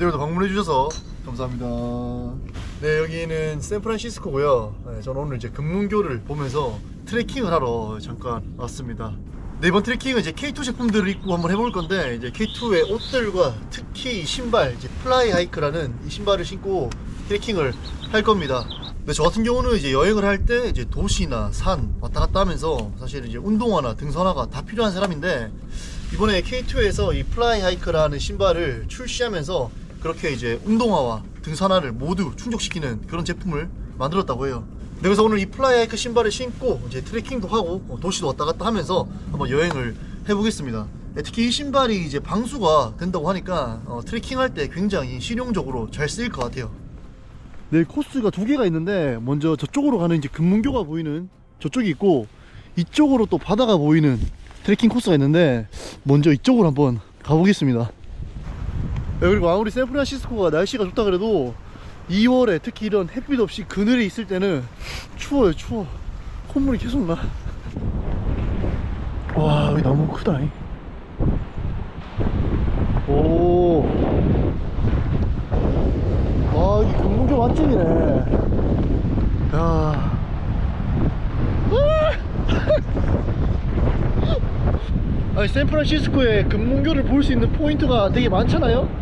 네, 오늘도 방문해 주셔서 감사합니다. 네, 여기는 샌프란시스코고요. 네, 저는 오늘 이제 금문교를 보면서 트레킹을 하러 잠깐 왔습니다. 네, 이번 트레킹은 이제 K2 제품들을 입고 한번 해볼 건데, 이제 K2의 옷들과 특히 신발, 이제 플라이 하이크라는 이 신발을 신고 트레킹을 할 겁니다. 근데 저 같은 경우는 이제 여행을 할 때 이제 도시나 산 왔다 갔다 하면서 사실 이제 운동화나 등산화가 다 필요한 사람인데, 이번에 K2에서 이 플라이 하이크라는 신발을 출시하면서 그렇게 이제 운동화와 등산화를 모두 충족시키는 그런 제품을 만들었다고 해요. 네, 그래서 오늘 이 플라이 하이크 신발을 신고 이제 트레킹도 하고 도시도 왔다 갔다 하면서 한번 여행을 해보겠습니다. 네, 특히 이 신발이 이제 방수가 된다고 하니까 트레킹할 때 굉장히 실용적으로 잘 쓰일 것 같아요. 네, 코스가 두 개가 있는데, 먼저 저쪽으로 가는 이제 금문교가 보이는 저쪽이 있고, 이쪽으로 또 바다가 보이는 트레킹 코스가 있는데, 먼저 이쪽으로 한번 가보겠습니다. 네, 그리고 아무리 샌프란시스코가 날씨가 좋다 그래도 2월에 특히 이런 햇빛 없이 그늘에 있을 때는 추워요. 추워. 콧물이 계속 나. 와, 여기 나무 크다. 오, 아, 여기 금문교 맛집이네. 야. 아니, 샌프란시스코에 금문교를 볼 수 있는 포인트가 되게 많잖아요.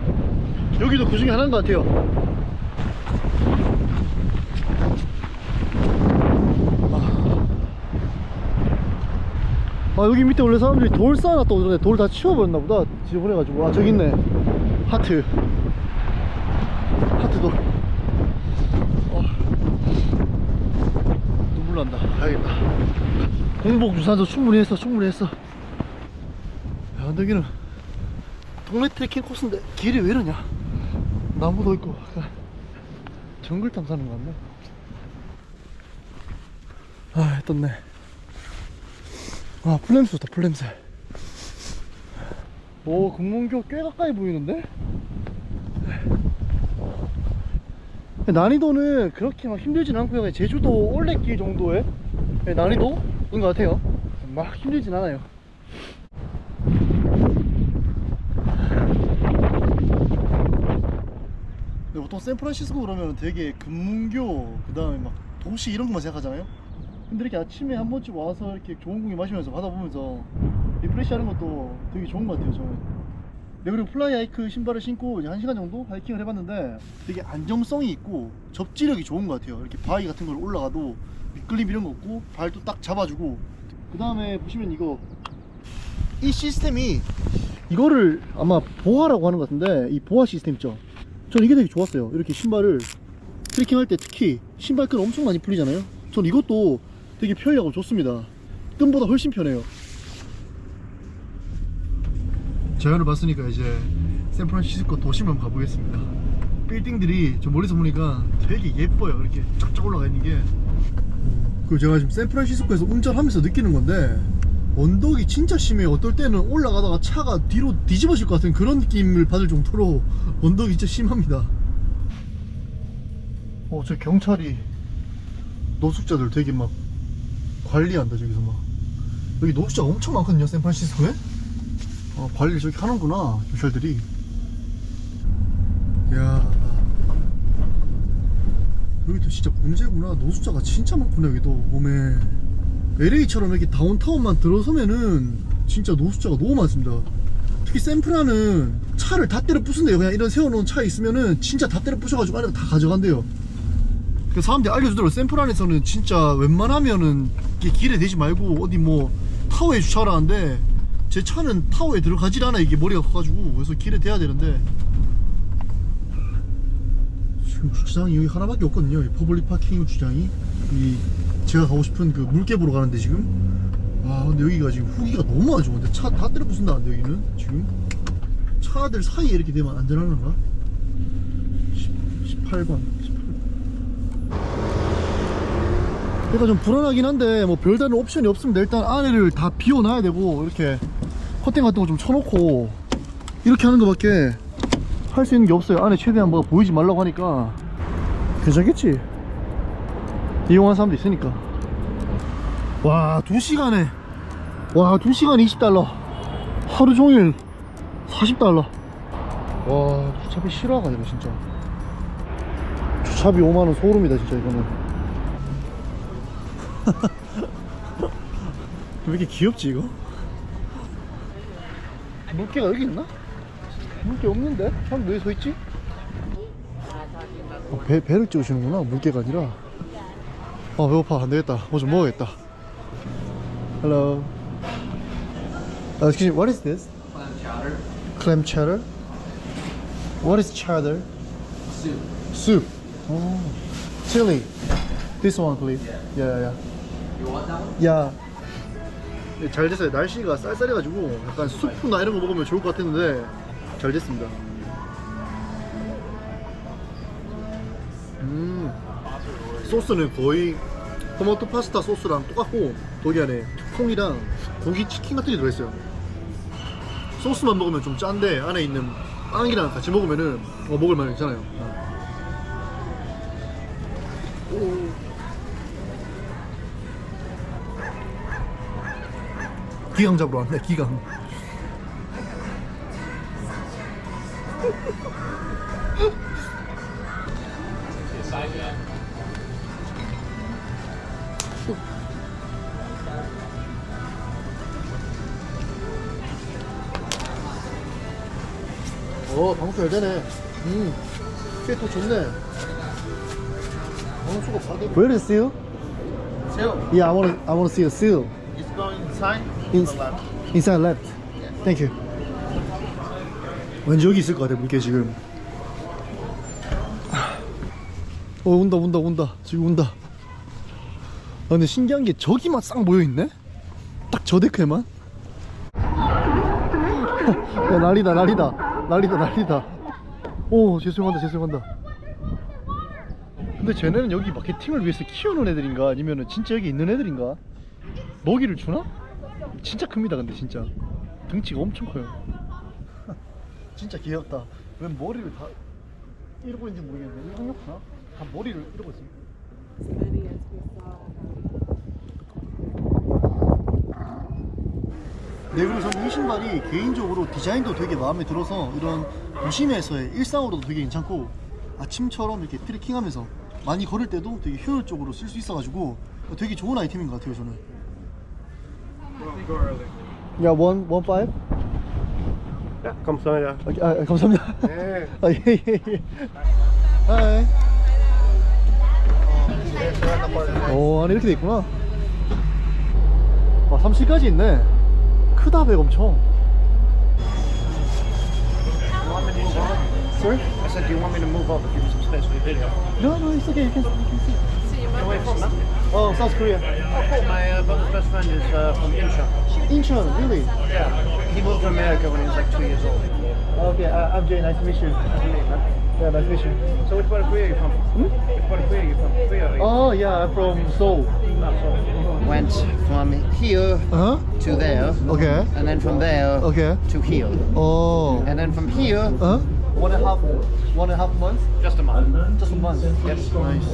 여기도 그 중에 하나인 것 같아요. 아, 여기 밑에 원래 사람들이 돌 쌓아놨다고 그러는데 돌 다 치워버렸나 보다. 지저분해가지고. 아, 저기 있네. 하트 돌. 눈물 난다. 가야겠다. 공복 유산소 충분히 했어. 야, 근데 여기는 동네 트레킹 코스인데 길이 왜 이러냐. 나무도 있고 정글탕 사는 거 같네. 아, 떴네. 아, 풀냄새 좋다. 풀냄새. 오, 금문교 꽤 가까이 보이는데? 난이도는 그렇게 막 힘들진 않고요. 그냥 제주도 올레길 정도의 난이도인 것 같아요. 막 힘들진 않아요. 근데 보통 샌프란시스코 그러면 되게 금문교, 그 다음에 막 도시 이런 것만 생각하잖아요. 근데 이렇게 아침에 한 번쯤 와서 이렇게 좋은 공기 마시면서 바다 보면서 리프레시 하는 것도 되게 좋은 것 같아요, 저는. 네, 그리고 플라이 하이크 신발을 신고 이제 1시간 정도 하이킹을 해봤는데 되게 안정성이 있고 접지력이 좋은 것 같아요. 이렇게 바위 같은 걸 올라가도 미끌림 이런 거 없고 발도 딱 잡아주고, 그 다음에 보시면 이 시스템이, 이거를 아마 보아라고 하는 것 같은데, 이 보아 시스템 있죠. 전 이게 되게 좋았어요. 이렇게 신발을 트레킹 할 때 특히 신발끈 엄청 많이 풀리잖아요. 전 이것도 되게 편리하고 좋습니다. 끈보다 훨씬 편해요. 자연을 봤으니까 이제 샌프란시스코 도심을 한번 가보겠습니다. 빌딩들이 저 멀리서 보니까 되게 예뻐요. 이렇게 쫙쫙 올라가 있는 게. 그리고 제가 지금 샌프란시스코에서 운전하면서 느끼는 건데, 언덕이 진짜 심해요. 어떨 때는 올라가다가 차가 뒤로 뒤집어질 것 같은 그런 느낌을 받을 정도로 언덕이 진짜 심합니다. 저 경찰이 노숙자들 되게 막 관리한다. 저기서 막 여기 노숙자가 엄청 많거든요, 샌프란시스코에. 관리를 저기 하는구나, 경찰들이. 이야, 여기도 진짜 문제구나. 노숙자가 진짜 많구나. 여기도 몸에 LA처럼 이렇게 다운타운만 들어서면은 진짜 노숙자가 너무 많습니다. 특히 샌프란은 차를 다 때려 부순대요. 그냥 이런 세워놓은 차 있으면은 진짜 다 때려 부셔가지고 안에 다 가져간대요. 그 사람들이 알려주더라고. 샌프란에서는 진짜 웬만하면은 길에 대지 말고 어디 뭐 타워에 주차하라 하는데, 제 차는 타워에 들어가질 않아. 이게 머리가 커가지고. 그래서 길에 대야 되는데, 지금 주차장이 여기 하나밖에 없거든요. 이 퍼블릭 파킹 주차장이. 제가 가고 싶은 그 물개 보러 가는데 지금. 아, 근데 여기가 지금 후기가 너무 안 좋은데, 차 다 때려 부순다는데 여기는 지금. 차들 사이에 이렇게 되면 안 되는 건가? 18번. 그러니까 좀 불안하긴 한데, 뭐 별다른 옵션이 없습니다. 일단 안에를 다 비워놔야 되고, 이렇게 커튼 같은 거 좀 쳐놓고 이렇게 하는 거밖에 할 수 있는 게 없어요. 안에 최대한 뭐가 보이지 말라고 하니까 괜찮겠지? 이용한 사람도 있으니까. 와, 2시간에 20달러. 하루 종일 $40. 와 주차비 실화가지고 진짜 주차비 5만원 소름이다 진짜 이거는. 왜 이렇게 귀엽지 이거? 물개가 여기 있나? 물개 없는데? 사람 왜 서있지? 배를 찍으시는구나. 물개가 아니라. 아 배고파 안되겠다. 뭐 좀 먹어야겠다. Hello. Excuse me, what is this? Clam chowder. Clam chowder? What is chowder? Soup. Soup. Oh. Chili. This one please. Yeah. Yeah. You want that one? 야. 잘 됐어요. 날씨가 쌀쌀해가지고 약간 수프나 이런 거 먹으면 좋을 것 같았는데 잘 됐습니다. 소스는 거의 토마토 파스타 소스랑 똑같고 거기 안에 콩이랑 고기 치킨 같은 게 들어있어요. 소스만 먹으면 좀 짠데 안에 있는 빵이랑 같이 먹으면은 먹을만 괜찮아요. 기강 잡으러 왔네. 기강. 방수 잘 되네. 꽤 또 좋네. 방수가 받을. Where is seal? Seal. Yeah, I wanna see a seal. It's going inside. Inside left. Thank you. 왠지 여기 있을 것 같아 물개 지금. 온다. 지금 온다. 근데 신기한 게 저기만 싹 모여 있네. 딱 저 데크에만. 야, 난리다. 오, 죄송합니다. 근데 쟤네는 여기 마케팅을 위해서 키우는 애들인가 아니면은 진짜 여기 있는 애들인가? 먹이를 주나? 진짜 큽니다. 근데 진짜 등치가 엄청 커요. 진짜 귀엽다. 왜 머리를 다 이러고 있는지 모르겠는데 일광욕구나? 다 머리를 이러고 있어. 네, 그리고 저는 이 신발이 개인적으로 디자인도 되게 마음에 들어서 이런 도심에서의 일상으로도 되게 괜찮고 아침처럼 이렇게 트레킹하면서 많이 걸을 때도 되게 효율적으로 쓸 수 있어가지고 되게 좋은 아이템인 것 같아요 저는. 야, 1.5? Ja, 감사합니다. 감사합니다. 네. 예. 하이. 안에 이렇게 돼 있구나. 3층까지 있네. 크다 배 엄청. Sir? I said, do you want me to move over? Give you some space for your video. No, it's okay. You can see. You're away from that? Oh, South Korea. Oh, cool. My brother's best friend is from Incheon. Incheon, really? Yeah. He moved to America when he was like 2 years old. Okay, I'm Jay. Nice to meet you. Yeah, nice to meet you. So which part of Korea are you from? Which part of Korea are you from? Korea, are you? Oh, yeah, I'm from Seoul. Went from here Uh huh. to there, Okay. and then from there Okay. to here, Oh. and then from here, Uh huh. 1.5 months? just a month. Just a month. Yes. Nice.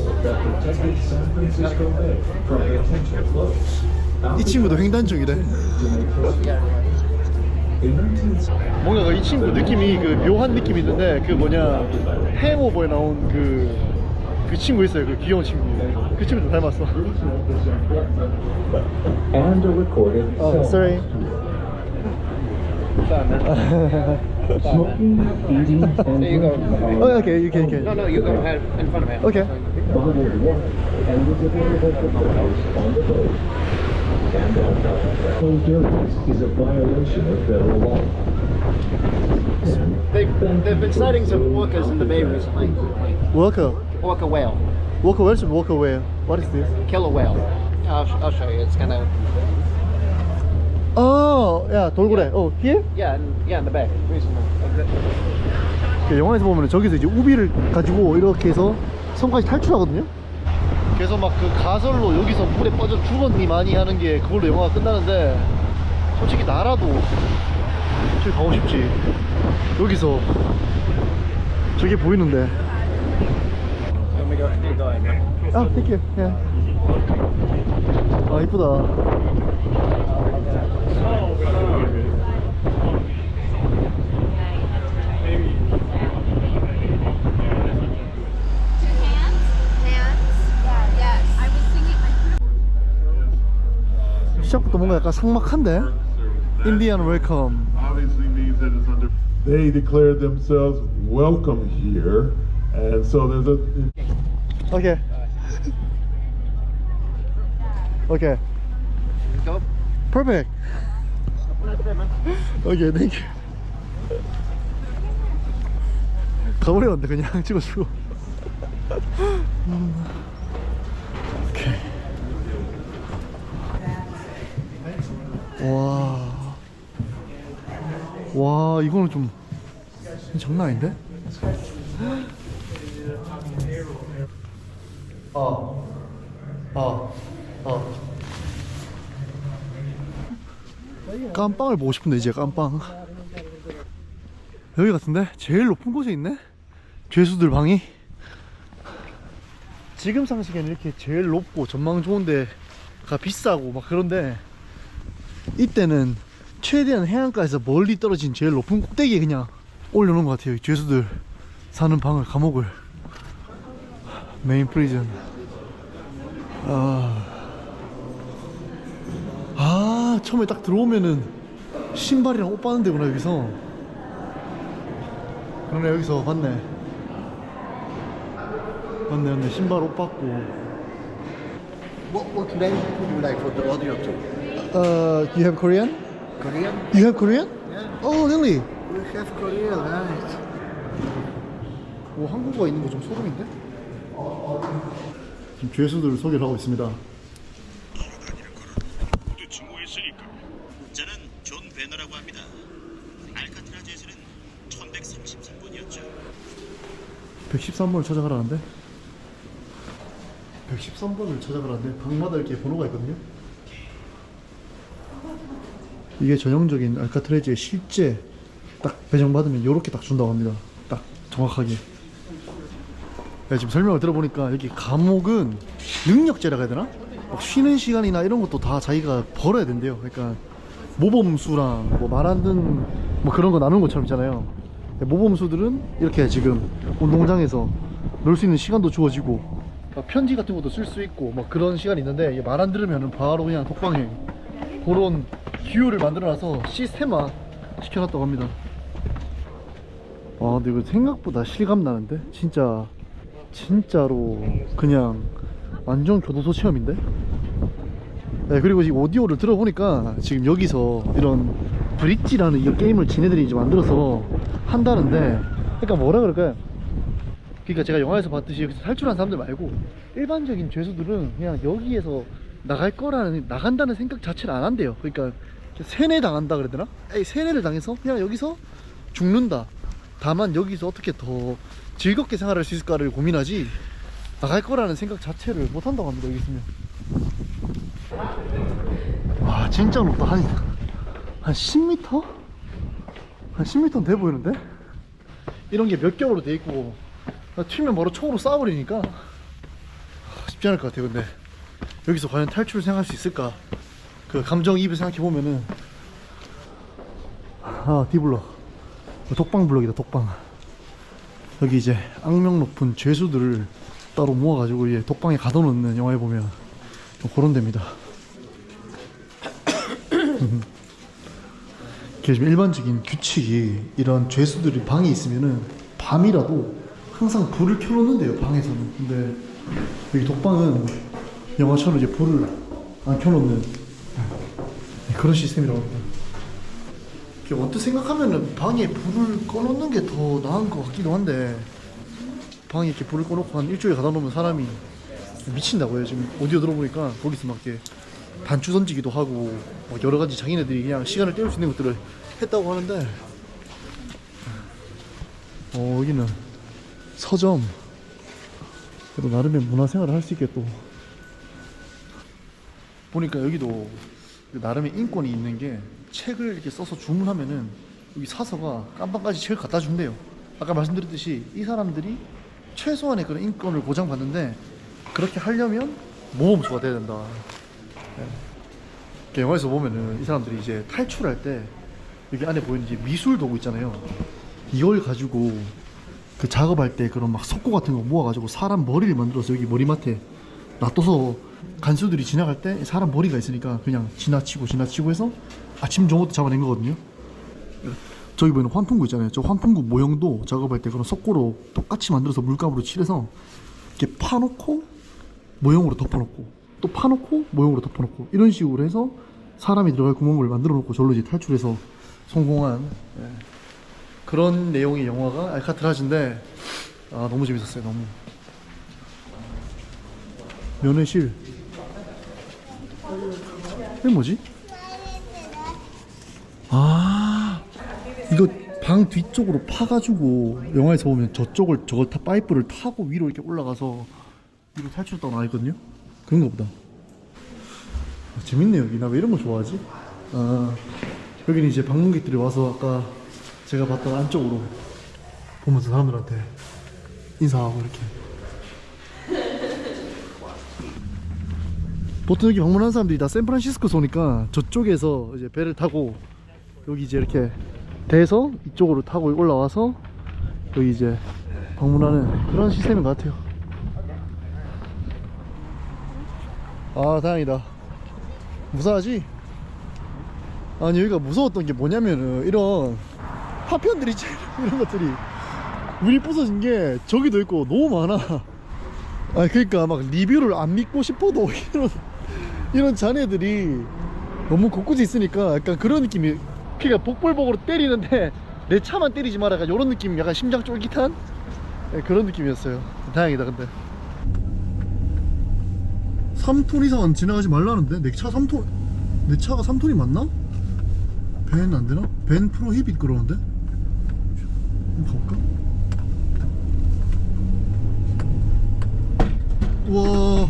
이 친구도 횡단중이래. 뭔가 이 친구 느낌이 그 묘한 느낌이 있는데 그 뭐냐 행오버에 나온 그 친구 있어요. 그 귀여운 친구. 그 친구 좀 닮았어. And a recorded Sorry. smoking, eating, and There you go. drinking Oh, okay, you can. No, you go ahead in front of me. Okay. bottled water and is available for purchase on the boat. Closed areas is a violation of federal law. They've been sighting some orcas in the bay recently. Walker. Orca whale, Where's Walker where? What is this? killer whale. I'll show you. It's kind of Oh, yeah, 돌고래. Oh, here? in the bay recently. 그 영화에서 보면 저기서 이제 우비를 가지고 이렇게 해서 섬까지 탈출하거든요. 그래서 막 그 가설로 여기서 물에 빠져 죽었니 많이 하는 게 그걸로 영화가 끝나는데 솔직히 나라도 저기 가고 싶지. 여기서 저게 보이는데. Let me go. You go ahead. 아, 땡큐. 예. 아, 이쁘다. 시작부터 뭔가 약간 삭막한데? Indian welcome. Obviously means that it's under. They declared themselves welcome here, and so there's a. Okay. Okay. Perfect. Okay, thank you. 가버렸는데 그냥 찍어주고. 오케이. 와, 이거는 좀 장난 아닌데? 깜빵을 보고 싶은데 이제 깜빵 여기 같은데? 제일 높은 곳에 있네? 죄수들 방이 지금 상식에는 이렇게 제일 높고 전망 좋은 데가 비싸고 막 그런데 이때는 최대한 해안가에서 멀리 떨어진 제일 높은 꼭대기에 그냥 올려놓은 것 같아요. 이 죄수들 사는 방을, 감옥을. 메인 프리즌. 처음에 딱 들어오면은 신발이랑 옷 빠는 데구나 여기서. 그러네, 여기서 맞네. 맞네. 신발 옷 받고. What language would you like for the audio too? You have Korean? Korean? You have Korean? Yeah. Oh, really? We have Korean, right? 오, 한국어가 있는 거 좀 소름인데? 지금 죄수들을 소개를 하고 있습니다. 모두 증오했으니까. 저는 존 베너라고 합니다. 알카트라즈에서는 1133번이었죠. 113번을 찾아가라는데? 113번을 찾아가라는데 방마다 이렇게 번호가 있거든요? 이게 전형적인 알카트라즈의 실제 딱 배정받으면 이렇게 딱 준다고 합니다. 딱 정확하게. 네, 지금 설명을 들어보니까 여기 감옥은 능력제라고 해야 되나? 막 쉬는 시간이나 이런 것도 다 자기가 벌어야 된대요. 그러니까 모범수랑 뭐 말 안 듣는 뭐 그런 거 나누는 것처럼 있잖아요. 모범수들은 이렇게 지금 운동장에서 놀 수 있는 시간도 주어지고 편지 같은 것도 쓸 수 있고 뭐 그런 시간이 있는데 말 안 들으면은 바로 그냥 독방에 그런 기후를 만들어놔서 시스템화 시켜놨다고 합니다. 근데 이거 생각보다 실감 나는데? 진짜로 그냥 완전 교도소 체험인데? 네, 그리고 이 오디오를 들어보니까 지금 여기서 이런 브릿지라는 이 게임을 지네들이 이제 만들어서 한다는데, 그러니까 뭐라 그럴까요? 그러니까 제가 영화에서 봤듯이 여기서 탈출한 사람들 말고 일반적인 죄수들은 그냥 여기에서 나간다는 생각 자체를 안 한대요. 그러니까 세뇌 당한다 그래야 되나? 세뇌를 당해서 그냥 여기서 죽는다. 다만 여기서 어떻게 더 즐겁게 생활할 수 있을까를 고민하지 나갈 거라는 생각 자체를 못 한다고 합니다. 여기 있으면. 와, 진짜 높다. 한 10m? 한 10m는 돼 보이는데? 이런 게 몇 겹으로 돼 있고 튀면 바로 총으로 쏴버리니까 쉽지 않을 것 같아요. 근데 여기서 과연 탈출을 생각할 수 있을까? 그 감정이입을 생각해보면은 디블러 독방 블럭이다. 독방. 여기 이제 악명 높은 죄수들을 따로 모아가지고 이제 독방에 가둬놓는, 영화에 보면 좀 그런 데입니다. 지금 일반적인 규칙이 이런 죄수들이 방에 있으면은 밤이라도 항상 불을 켜놓는데요, 방에서는. 근데 여기 독방은 영화처럼 이제 불을 안 켜놓는 그런 시스템이라고 합니다. 언뜻 생각하면은 방에 불을 꺼놓는 게 더 나은 것 같기도 한데, 방에 이렇게 불을 꺼놓고 한 일주일 가다 놓으면 사람이 미친다고요. 지금 오디오 들어보니까 거기서 막 이렇게 단추 던지기도 하고 막 여러 가지 자기네들이 그냥 시간을 때울 수 있는 것들을 했다고 하는데, 여기는 서점. 그래도 나름의 문화생활을 할 수 있게 또 보니까 여기도 나름의 인권이 있는 게, 책을 이렇게 써서 주문하면은 여기 사서가 깜빵까지 책을 갖다 준대요. 아까 말씀드렸듯이 이 사람들이 최소한의 그런 인권을 보장받는데, 그렇게 하려면 모범수가 돼야 된다. 네. 영화에서 보면은 이 사람들이 이제 탈출할 때 여기 안에 보이는 이제 미술 도구 있잖아요. 이걸 가지고 그 작업할 때 그런 막 석고 같은 거 모아가지고 사람 머리를 만들어서 여기 머리맡에 놔둬서 간수들이 지나갈 때 사람 머리가 있으니까 그냥 지나치고 해서 아침 저것도 잡아낸 거거든요. 저기 보이는 환풍구 있잖아요. 저 환풍구 모형도 작업할 때 그런 석고로 똑같이 만들어서 물감으로 칠해서 이렇게 파놓고 모형으로 덮어놓고 또 파놓고 모형으로 덮어놓고 이런 식으로 해서 사람이 들어갈 구멍을 만들어 놓고 절로 이제 탈출해서 성공한 그런 내용의 영화가 알카트라즈인데 너무 재밌었어요. 너무. 면회실. 이게 뭐지? 이거 방 뒤쪽으로 파가지고 영화에서 보면 저걸 다 파이프를 타고 위로 이렇게 올라가서 위로 탈출했다고 나와있거든요. 그런가 보다. 재밌네 여기. 나 왜 이런 거 좋아하지? 여기는 이제 방문객들이 와서 아까 제가 봤던 안쪽으로 보면서 사람들한테 인사하고 이렇게. 보통 여기 방문하는 사람들이 다 샌프란시스코에서 오니까 저쪽에서 이제 배를 타고 여기 이제 이렇게 돼서 이쪽으로 타고 올라와서 여기 이제 방문하는 그런 시스템인 것 같아요. 다행이다. 무사하지? 아니 여기가 무서웠던 게 뭐냐면은 이런 파편들이 있잖아. 이런 것들이 물이 부서진 게 저기도 있고 너무 많아. 그러니까 막 리뷰를 안 믿고 싶어도 이런 자네들이 너무 곳곳에 있으니까 약간 그런 느낌이. 피가 복불복으로 때리는데 내 차만 때리지 마라. 약간 이런 느낌. 약간 심장 쫄깃한 그런 느낌이었어요. 다행이다. 근데 3톤 이상은 지나가지 말라는데 내 차가 3톤이 맞나? 벤 안되나? 벤 프로히빗 그러는데? 한번 가볼까? 우와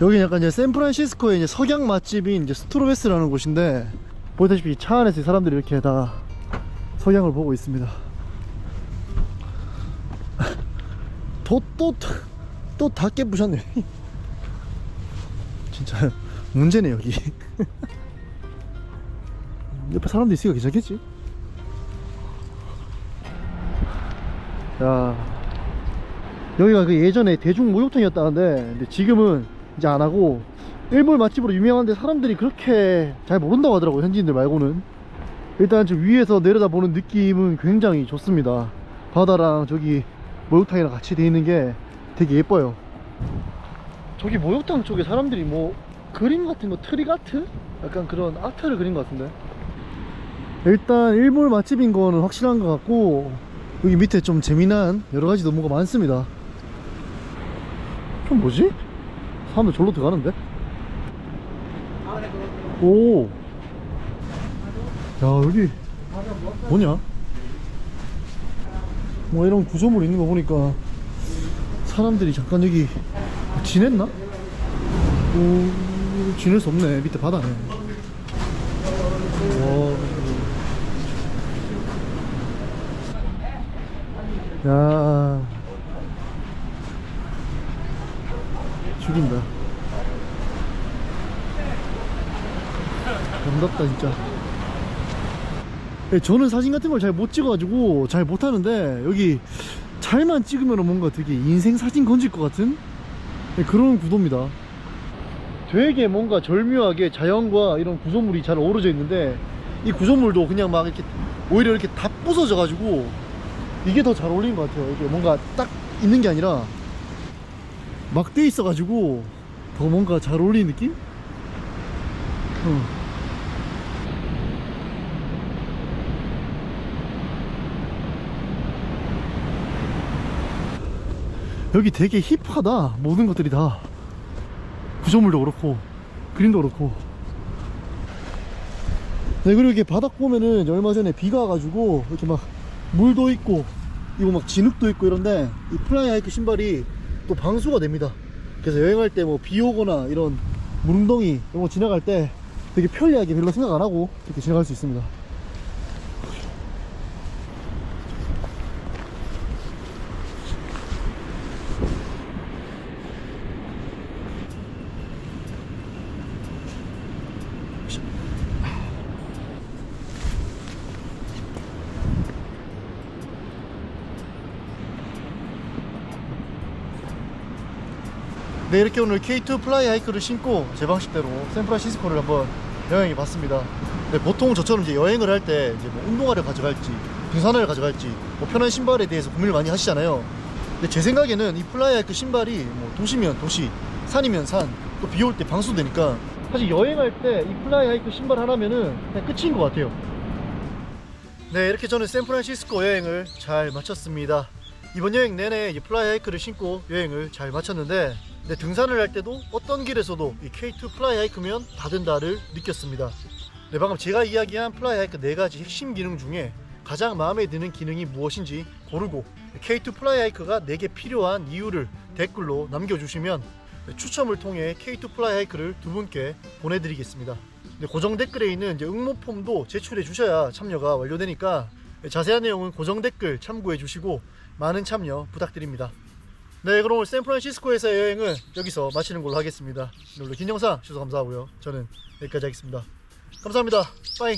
여기 약간 이제 샌프란시스코의 이제 석양 맛집인 이제 스트로베스라는 곳인데 보다시피 차 안에서 사람들이 이렇게 다 석양을 보고 있습니다. 또 다 깨부셨네. 진짜 문제네 여기. 옆에 사람도 있으니까 괜찮겠지? 야, 여기가 그 예전에 대중 목욕탕이었다는데 근데 지금은 이제 안 하고 일몰 맛집으로 유명한데 사람들이 그렇게 잘 모른다고 하더라고요. 현지인들 말고는. 일단 저 위에서 내려다보는 느낌은 굉장히 좋습니다. 바다랑 저기 목욕탕이랑 같이 돼 있는 게 되게 예뻐요. 저기 목욕탕 쪽에 사람들이 뭐 그림 같은 거, 트릭 아트? 약간 그런 아트를 그린 것 같은데. 일단 일몰 맛집인 거는 확실한 것 같고 여기 밑에 좀 재미난 여러가지 노무가 많습니다. 좀 뭐지? 사람들 절로 들어가는데? 오! 야 여기 뭐냐? 뭐 이런 구조물 있는 거 보니까 사람들이 잠깐 여기 지냈나? 오, 지낼 수 없네. 밑에 바다네. 와. 야, 죽인다. 아름답다 진짜. 저는 사진 같은 걸 잘 못 찍어가지고 잘 못하는데 여기 잘만 찍으면 뭔가 되게 인생 사진 건질 것 같은 그런 구도입니다. 되게 뭔가 절묘하게 자연과 이런 구조물이 잘 어우러져 있는데 이 구조물도 그냥 막 이렇게 오히려 이렇게 다 부서져 가지고 이게 더 잘 어울리는 것 같아요. 이게 뭔가 딱 있는 게 아니라 막 돼 있어 가지고 더 뭔가 잘 어울리는 느낌? 여기 되게 힙하다. 모든 것들이 다 구조물도 그렇고 그림도 그렇고. 네, 그리고 이렇게 바닥 보면은 얼마 전에 비가 와가지고 이렇게 막 물도 있고 이거 막 진흙도 있고 이런데 이 플라이 하이크 신발이 또 방수가 됩니다. 그래서 여행할 때 뭐 비 오거나 이런 물웅덩이 이런 거 지나갈 때 되게 편리하게 별로 생각 안 하고 이렇게 지나갈 수 있습니다. 네, 이렇게 오늘 K2 플라이 하이크를 신고 제 방식대로 샌프란시스코를 한번 여행해 봤습니다. 네, 보통 저처럼 이제 여행을 할 때 이제 뭐 운동화를 가져갈지 등산화를 가져갈지 뭐 편한 신발에 대해서 고민을 많이 하시잖아요. 근데 제 생각에는 이 플라이 하이크 신발이 뭐 도시면 도시, 산이면 산, 또 비 올 때 방수되니까 사실 여행할 때 이 플라이 하이크 신발 하나면은 그냥 끝인 것 같아요. 네, 이렇게 저는 샌프란시스코 여행을 잘 마쳤습니다. 이번 여행 내내 이 플라이 하이크를 신고 여행을 잘 마쳤는데, 네, 등산을 할 때도 어떤 길에서도 이 K2 플라이 하이크면 다 된다를 느꼈습니다. 네, 방금 제가 이야기한 플라이 하이크 4가지 핵심 기능 중에 가장 마음에 드는 기능이 무엇인지 고르고 K2 플라이 하이크가 내게 필요한 이유를 댓글로 남겨주시면 추첨을 통해 K2 플라이 하이크를 2분께 보내드리겠습니다. 네, 고정 댓글에 있는 이제 응모 폼도 제출해 주셔야 참여가 완료되니까 자세한 내용은 고정 댓글 참고해 주시고 많은 참여 부탁드립니다. 네, 그럼 오늘 샌프란시스코에서의 여행은 여기서 마치는 걸로 하겠습니다. 오늘도 긴 영상 시청해주셔서 감사하고요. 저는 여기까지 하겠습니다. 감사합니다. 빠이.